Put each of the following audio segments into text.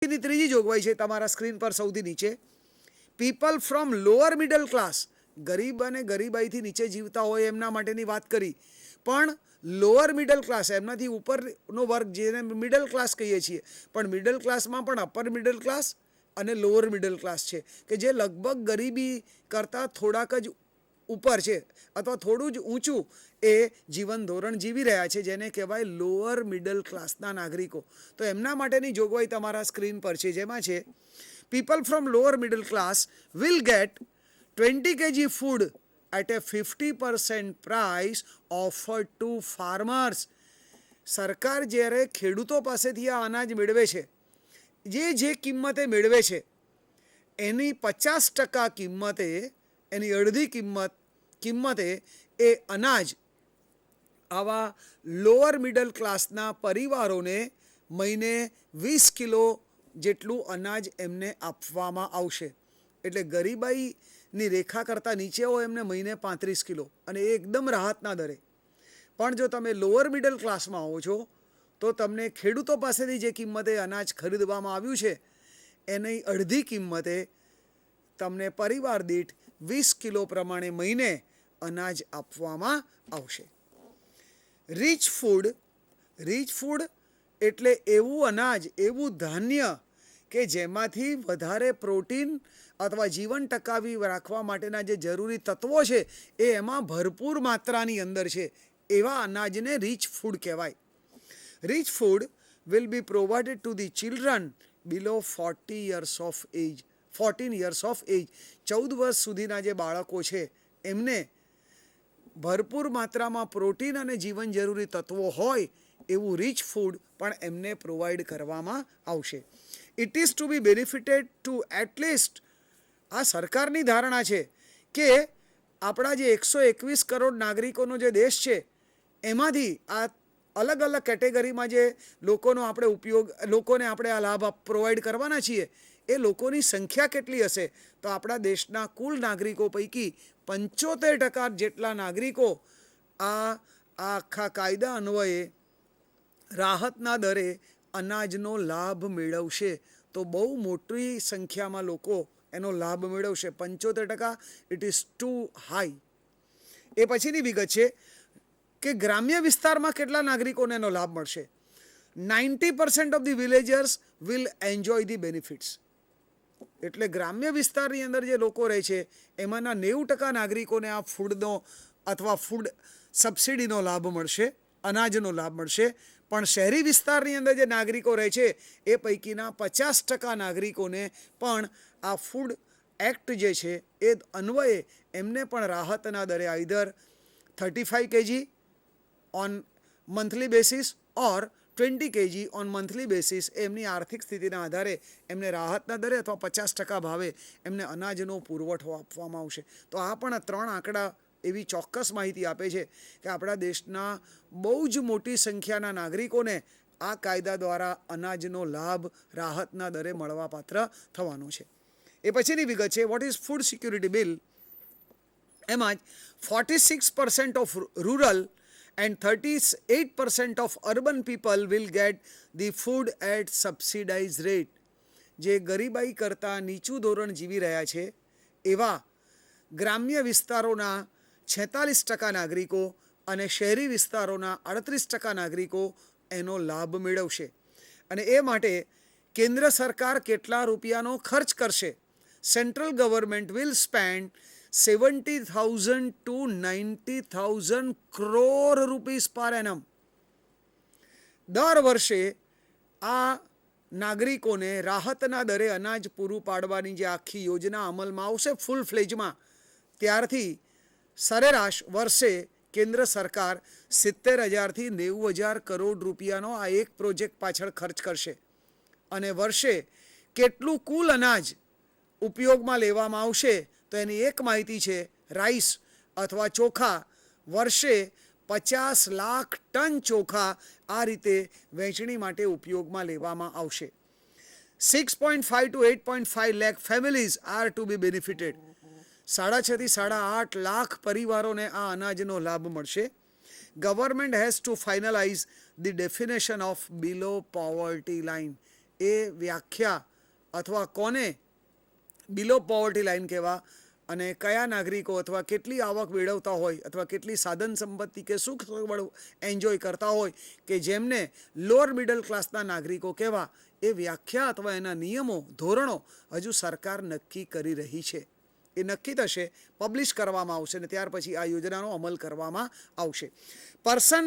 ત્રીજી જોગવાઈ છે તમારા સ્ક્રીન પર સૌથી નીચે, people from lower middle class, ગરીબ અને ગરીબાઈથી નીચે જીવતા હોય એમના માટેની વાત કરી, પણ લોઅર મિડલ ક્લાસ એમનાથી ઉપરનો વર્ગ જેને મિડલ ક્લાસ કહીએ છીએ, પણ મિડલ ક્લાસમાં પણ અપર મિડલ ક્લાસ અને લોઅર મિડલ ક્લાસ છે કે જે લગભગ ગરીબી કરતાં થોડાક જ ઉપર છે અથવા થોડું જ ઊંચું એ જીવન ધોરણ જીવી રહ્યા છે, જેને કહેવાય લોઅર મિડલ ક્લાસના નાગરિકો. તો એમના માટેની જોગવાઈ તમારા સ્ક્રીન પર છે, જેમાં છે people from lower middle class will get 20 kg food at a 50% price offered to farmers. સરકાર જ્યારે ખેડૂતો પાસેથી આ અનાજ મેળવે છે, જે કિંમતે મેળવે છે એની 50% કિંમતે, એની અડધી કિંમતે એ અનાજ આવા લોઅર મિડલ ક્લાસના પરિવારોને મહિને 20 કિલો જેટલું અનાજ એમને આપવામાં આવશે. એટલે ગરીબાઈની રેખા કરતાં નીચે હોય એમને મહિને 35 કિલો, અને એ એકદમ રાહતના દરે. પણ જો તમે લોઅર મિડલ ક્લાસમાં હો છો તો તમને ખેડૂતો પાસેથી જે કિંમતે અનાજ ખરીદવામાં આવ્યું છે એની અડધી કિંમતે તમને પરિવાર દીઠ 20 કિલો પ્રમાણે મહિને અનાજ આપવામાં આવશે. રીચ ફૂડ એટલે એવું અનાજ, એવું ધાન્ય કે જેમાંથી વધારે પ્રોટીન અથવા જીવન ટકાવી રાખવા માટેના જે જરૂરી તત્વો છે એ એમાં ભરપૂર માત્રાની અંદર છે, એવા અનાજને રીચ ફૂડ કહેવાય. Rich food will be provided to the children below 14 years of age. 14 વર્ષ સુધીના જે બાળકો છે એમને ભરપૂર માત્રામાં પ્રોટીન અને જીવન જરૂરી તત્વો હોય એવું રીચ ફૂડ પણ એમને પ્રોવાઈડ કરવામાં આવશે. It is to be benefited to at least, આ સરકારની ધારણા છે કે આપણા જે 121 કરોડ નાગરિકોનો જે દેશ છે એમાંથી આ અલગ અલગ કેટેગરીમાં જે લોકોને આપણે આ લાભ પ્રોવાઈડ કરવાના છીએ એ લોકોની સંખ્યા કેટલી હશે, તો આપણા દેશના કુલ નાગરિકો પૈકી 75% જેટલા નાગરિકો આ આખા કાયદા અન્વયે રાહતના દરે અનાજનો લાભ મેળવશે. તો બહુ મોટી સંખ્યામાં લોકો એનો લાભ મેળવશે. 75% ઇટ ઇઝ ટુ હાઈ. એ પછીની વિગત છે કે ગ્રામ્ય વિસ્તારમાં કેટલા નાગરિકોને એનો લાભ મળશે. 90% of the villagers will enjoy the benefits. એટલે ગ્રામ્ય વિસ્તારની અંદર જે લોકો રહે છે એમાંના 90% નાગરિકોને આ ફૂડનો અથવા ફૂડ સબસિડીનો લાભ મળશે, અનાજનો લાભ મળશે. પણ શહેરી વિસ્તારની અંદર જે નાગરિકો રહે છે એ પૈકીના 50% નાગરિકોને પણ આ ફૂડ એક્ટ જે છે એ અન્વયે એમને પણ રાહતના દરે either 35 kg on monthly basis or 20 kg on monthly basis એમની આર્થિક સ્થિતિના આધારે એમને રાહતના દરે અથવા 50% ભાવે એમને અનાજનો પુરવઠો આપવામાં આવશે. તો આ પણ 3 આંકડા એવી ચોક્કસ માહિતી આપે છે કે આપણા દેશના બહુ જ મોટી સંખ્યાના નાગરિકોને આ કાયદા દ્વારા અનાજનો લાભ રાહતના દરે મળવાપાત્ર થવાનો છે. એ પછીની વિગત છે what is food security bill. એમાં જ 46% of rural and 38% of urban people will get the food at subsidized rate. જે ગરીબાઈ કરતાં નીચું ધોરણ જીવી રહ્યા છે એવા ગ્રામ્ય વિસ્તારોના 46% નાગરિકો અને શહેરી વિસ્તારોના 38% નાગરિકો એનો લાભ મેળવશે. અને એ માટે કેન્દ્ર સરકાર કેટલા રૂપિયાનો ખર્ચ કરશે. Central government will spend 70,000 to 90,000 crore rupees per annum. દર વર્ષે આ નાગરિકોને રાહતના દરે અનાજ પૂરું પાડવાની જે આખી યોજના અમલમાં આવશે ફૂલ ફ્લેજમાં, ત્યારથી સરેરાશ વર્ષે કેન્દ્ર સરકાર 70,000 થી 90,000 કરોડ રૂપિયાનો આ એક પ્રોજેક્ટ પાછળ ખર્ચ કરશે. અને વર્ષે કેટલું કુલ અનાજ ઉપયોગમાં લેવામાં આવશે તો એની એક માહિતી છે રાઈસ અથવા ચોખા. વર્ષે 50 લાખ ટન ચોખા આ રીતે વહેંચણી માટે ઉપયોગમાં લેવામાં આવશે. 6.5 to 8.5 lakh families are to be benefited. 6.5 થી 8.5 લાખ પરિવારોને આ અનાજનો લાભ મળશે. Government has to finalise the definition of below poverty line. એ વ્યાખ્યા અથવા કોને બિલો પોવર્ટી લાઇન કહેવા અને કયા નાગરિકો અથવા કેટલી આવક મેળવતા હોય અથવા કેટલી સાધન સંપત્તિ કે સુખ સગવડ એન્જોય કરતા હોય કે જેમને લોઅર મિડલ ક્લાસના નાગરિકો કહેવા, એ વ્યાખ્યા અથવા એના નિયમો ધોરણો હજુ સરકાર નક્કી કરી રહી છે. એ નક્કી થશે, પબ્લિશ કરવામાં આવશે અને ત્યાર પછી આ યોજનાનો અમલ કરવામાં આવશે. Person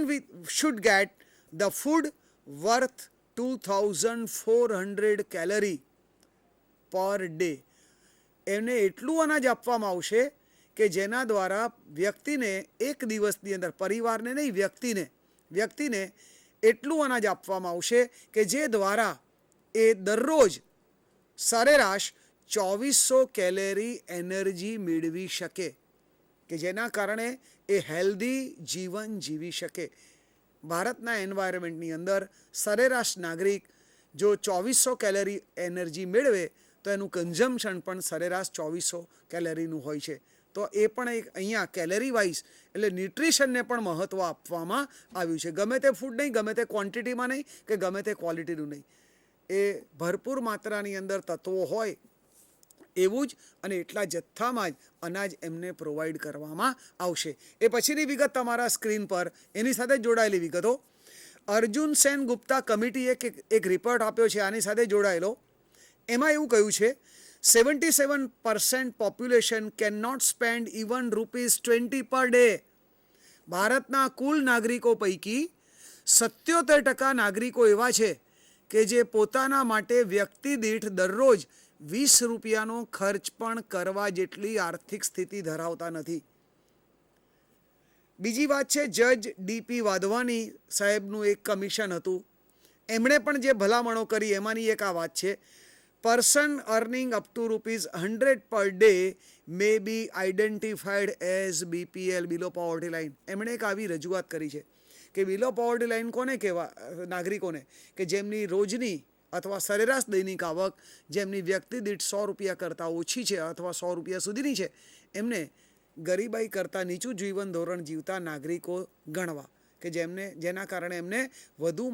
should get the food worth 2400 calorie per day. એમને એટલું અનાજ આપવામાં આવશે કે જેના દ્વારા વ્યક્તિને એક દિવસની અંદર, પરિવારને નહીં વ્યક્તિને એટલું અનાજ આપવામાં આવશે કે જે દ્વારા એ દરરોજ સરેરાશ 2400 કેલેરી એનર્જી મેળવી શકે કે જેના કારણે એ હેલ્ધી જીવન જીવી શકે. ભારતના એન્વાયરમેન્ટની અંદર સરેરાશ નાગરિક જો 2400 કેલેરી એનર્જી મેળવે તો એનું કન્ઝમ્પશન પણ સરેરાશ 2400 કેલેરીનું હોય છે. તો એ પણ એક અહીંયા કેલેરી વાઇઝ એટલે ન્યુટ્રિશનને પણ મહત્ત્વ આપવામાં આવ્યું છે. ગમે તે ફૂડ નહીં, ગમે તે ક્વોન્ટિટીમાં નહીં કે ગમે તે ક્વોલિટીનું નહીં, એ ભરપૂર માત્રાની અંદર તત્વો હોય એવું જ અને એટલા જથ્થામાં જ અનાજ એમને પ્રોવાઈડ કરવામાં આવશે. એ પછીની વિગત તમારા સ્ક્રીન પર, એની સાથે જોડાયેલી વિગતો. અર્જુન સેન ગુપ્તા કમિટીએ એક રિપોર્ટ આપ્યો છે આની સાથે જોડાયેલો. એમાં એવું કહ્યું છે 77% population can not spend even ₹20 per day. ભારતના કુલ નાગરિકો પૈકી 77% નાગરિકો એવા છે કે જે પોતાના માટે વ્યક્તિ દીઠ દરરોજ ₹20નો ખર્ચ પણ કરવા જેટલી આર્થિક સ્થિતિ ધરાવતા નથી. બીજી વાત છે, જજ ડીપી વાધવાની સાહેબનું એક કમિશન હતું, એમણે પણ જે ભલામણો કરી એમાંની એક આ વાત છે. Person earning up to ₹100 per day may be identified as BPL, below poverty line. એમણે એક આવી રજૂઆત કરી છે કે બિલો પોવર્ટી લાઇન કોને કહેવા? નાગરિકોને કે જેમની રોજની અથવા સરેરાશ દૈનિક આવક જેમની વ્યક્તિ દીઠ ₹100 કરતાં ઓછી છે અથવા ₹100 સુધીની છે, એમને ગરીબાઈ કરતાં નીચું જીવન ધોરણ જીવતા નાગરિકો ગણવા કે જેના કારણે એમને વધુ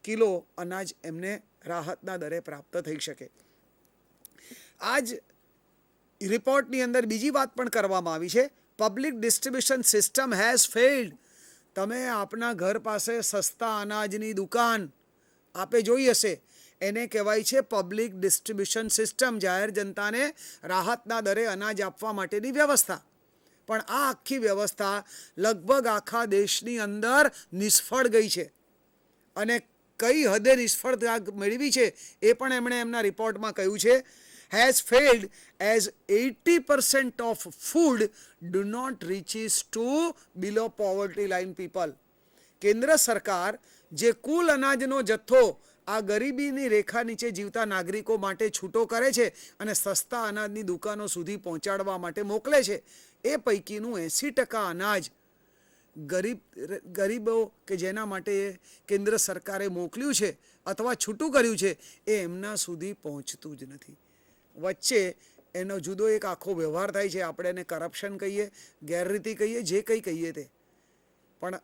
કિલો અનાજ એમને રાહતના દરે પ્રાપ્ત થઈ શકે. આ જ રિપોર્ટની અંદર બીજી વાત પણ કરવામાં આવી છે, public distribution system has failed. તમે આપના ઘર પાસે સસ્તા અનાજની દુકાન આપે જોઈ હશે, એને કહેવાય છે પબ્લિક ડિસ્ટ્રીબ્યુશન સિસ્ટમ, જાહેર જનતાને રાહતના દરે અનાજ આપવા માટેની વ્યવસ્થા. પણ આ આખી વ્યવસ્થા લગભગ આખા દેશની અંદર નિષ્ફળ ગઈ છે અને કઈ હદે નિષ્ફળતા મેળવી છે એ પણ એમણે એમના રિપોર્ટમાં કહ્યું છે. Has failed as 80% of food do not reaches to below poverty line people. કેન્દ્ર સરકાર જે કુલ અનાજનો જથ્થો આ ગરીબીની રેખા નીચે જીવતા નાગરિકો માટે છૂટો કરે છે અને સસ્તા અનાજની દુકાનો સુધી પહોંચાડવા માટે મોકલે છે, એ પૈકીનું 80% અનાજ ગરીબો કે જેના માટે કેન્દ્ર સરકારે મોકલ્યું છે અથવા છૂટું કર્યું છે એ એમના સુધી પહોંચતું જ નથી. વચ્ચે એનો જુદો એક આખો વ્યવહાર થાય છે. આપણે એને કરપ્શન કહીએ, ગેરરીતિ કહીએ, જે કંઈ કહીએ તે. પણ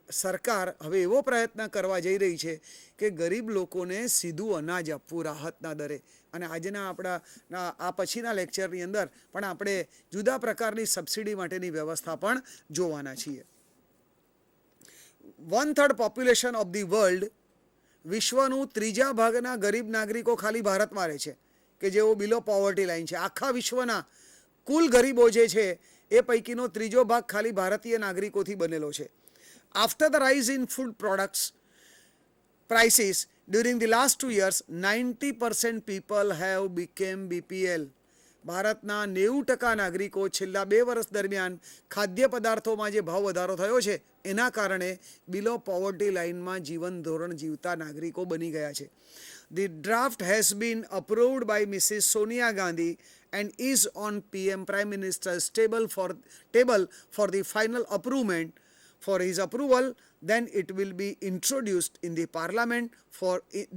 સરકાર હવે એવો પ્રયત્ન કરવા જઈ રહી છે કે ગરીબ લોકોને સીધું અનાજ આપવું રાહતના દરે. અને આજના આપણા આ પછીના લેક્ચરની અંદર પણ આપણે જુદા પ્રકારની સબસિડી માટેની વ્યવસ્થા પણ જોવાના છીએ. 1/3 પોપ્યુલેશન ઓફ ધી વર્લ્ડ, વિશ્વનું 3 ભાગના ગરીબ નાગરિકો ખાલી ભારતમાં રહે છે કે જેઓ બિલો પોવર્ટી લાઇન છે. આખા વિશ્વના કુલ ગરીબો જે છે એ પૈકીનો 3 ભાગ ખાલી ભારતીય નાગરિકોથી બનેલો છે. After the rise in food products prices during the last 2 years, 90% people have become BPL. ભારતના 90% નાગરિકો છેલ્લા 2 વર્ષ દરમિયાન ખાદ્ય પદાર્થોમાં જે ભાવ વધારો થયો છે એના કારણે બિલો પોવર્ટી લાઇનમાં જીવન ધોરણ જીવતા નાગરિકો બની ગયા છે. The draft has been approved by Mrs. Sonia Gandhi and is on PM Prime Minister's table for the final approval. For his approval, then it will be introduced in the parliament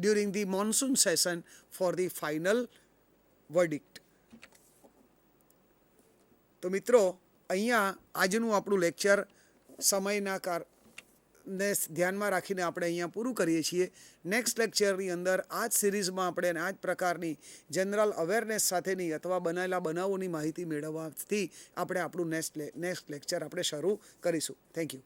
during the monsoon session for the final verdict. તો મિત્રો, અહીંયા આજનું આપણું lecture સમયના ને ધ્યાનમાં રાખીને આપણે અહીંયા પૂરું કરીએ છીએ. નેક્સ્ટ લેક્ચરની અંદર આ જ સિરીઝમાં આપણે આ જ પ્રકારની જનરલ અવેરનેસ સાથેની અથવા બનેલા બનાવોની માહિતી મેળવવાથી આપણે આપણું નેક્સ્ટ લેક્ચર આપણે શરૂ કરીશું. Thank you.